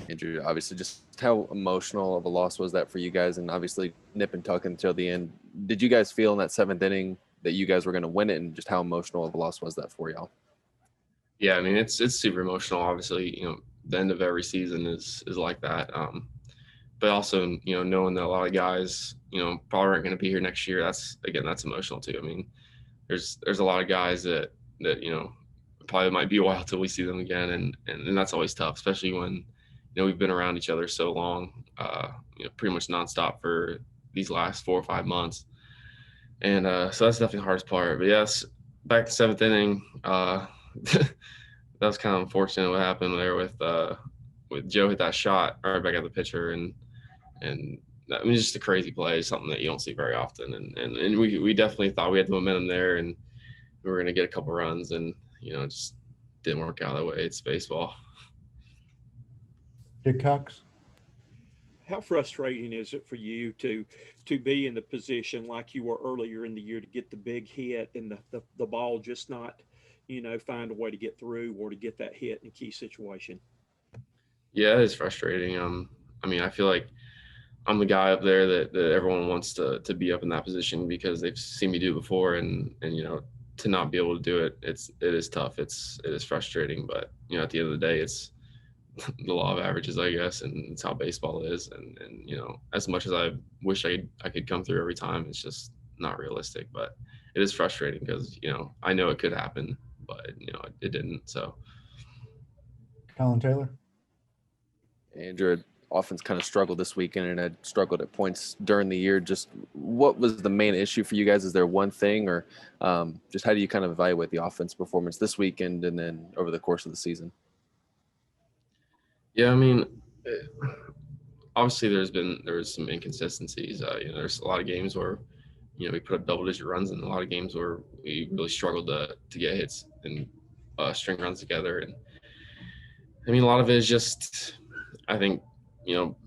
Andrew, obviously, just how emotional of a loss was that for you guys? And obviously, nip and tuck until the end. Did you guys feel in that seventh inning that you guys were going to win it? And just how emotional of a loss was that for y'all? Yeah, I mean it's super emotional. Obviously, the end of every season is like that. But also, knowing that a lot of guys, probably aren't going to be here next year. That's emotional too. I mean, there's a lot of guys that probably might be a while till we see them again, and that's always tough, especially when we've been around each other so long, pretty much nonstop for these last 4 or 5 months, and so that's definitely the hardest part. But yes, back to seventh inning. That was kind of unfortunate what happened there with Joe hit that shot right back at the pitcher, and I mean just a crazy play, something that you don't see very often, and we definitely thought we had the momentum there, and we were going to get a couple runs, and it just didn't work out that way. It's baseball. Dick Cox. How frustrating is it for you to be in the position like you were earlier in the year to get the big hit and the ball just not, find a way to get through or to get that hit in a key situation? Yeah, it's frustrating. I mean, I feel like I'm the guy up there that everyone wants to be up in that position because they've seen me do it before, and to not be able to do it, it is tough. It is frustrating, but at the end of the day, it's the law of averages, I guess, and it's how baseball is. And as much as I wish I could come through every time, it's just not realistic. But it is frustrating because I know it could happen, but it didn't. So Colin Taylor. Andrew, offense kind of struggled this weekend and had struggled at points during the year. Just what was the main issue for you guys? Is there one thing, or just how do you kind of evaluate the offense performance this weekend and then over the course of the season? yeah, I mean, obviously there's some inconsistencies. There's a lot of games where we put up double-digit runs, and a lot of games where we really struggled to get hits and string runs together. And I mean, a lot of it is just, I think,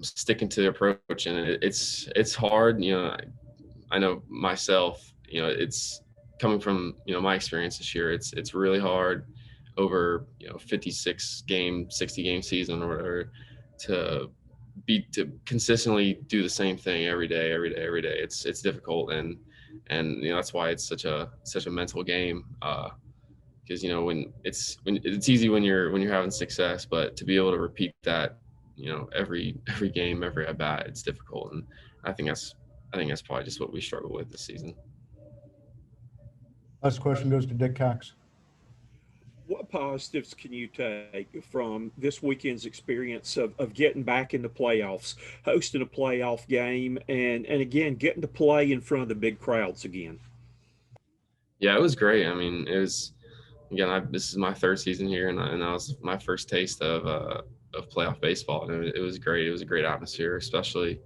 sticking to the approach, and it's hard. I know myself. It's coming from my experience this year. It's really hard over 56 game, 60 game season or whatever to to consistently do the same thing every day, every day, every day. It's difficult, and that's why it's such a mental game. Because when it's easy when you're having success, but to be able to repeat that, every game, every at bat, it's difficult, and I think that's probably just what we struggle with this season. Last question goes to Dick Cox. What positives can you take from this weekend's experience of getting back in the playoffs, hosting a playoff game, and again, getting to play in front of the big crowds again? Yeah, it was great. I mean, it was again. This is my third season here, and that was my first taste of playoff baseball, and it was great. It was a great atmosphere, especially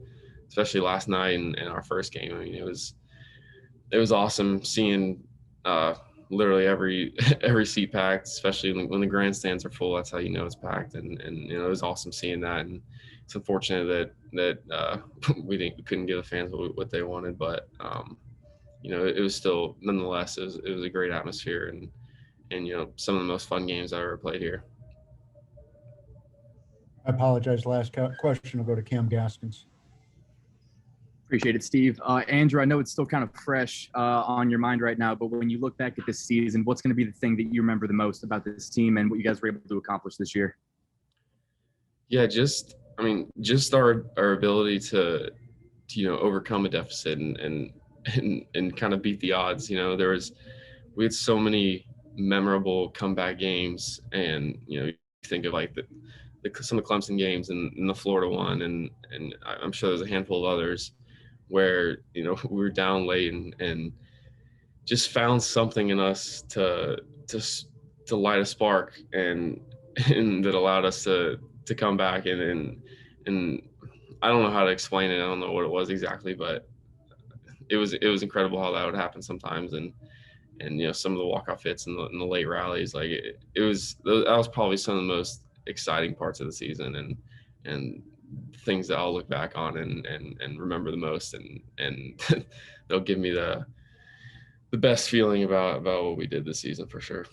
last night in our first game. I mean, it was awesome seeing literally every every seat packed, especially when the grandstands are full. That's how you know it's packed, and it was awesome seeing that. And it's unfortunate that we couldn't give the fans what they wanted, but it was still nonetheless it was a great atmosphere, and some of the most fun games I ever played here. I apologize. Last question will go to Cam Gaskins. Appreciate it, Steve. Andrew, I know it's still kind of fresh on your mind right now, but when you look back at this season, what's going to be the thing that you remember the most about this team and what you guys were able to accomplish this year? Yeah, just our ability to overcome a deficit and kind of beat the odds. We had so many memorable comeback games, and you think of like some of the Clemson games and the Florida one, and I'm sure there's a handful of others where we were down late and just found something in us to light a spark and that allowed us to come back and I don't know how to explain it. I don't know what it was exactly, but it was incredible how that would happen sometimes, and some of the walk-off hits and the late rallies, like that was probably some of the most exciting parts of the season, and things that I'll look back on and remember the most, and they'll give me the best feeling about what we did this season for sure.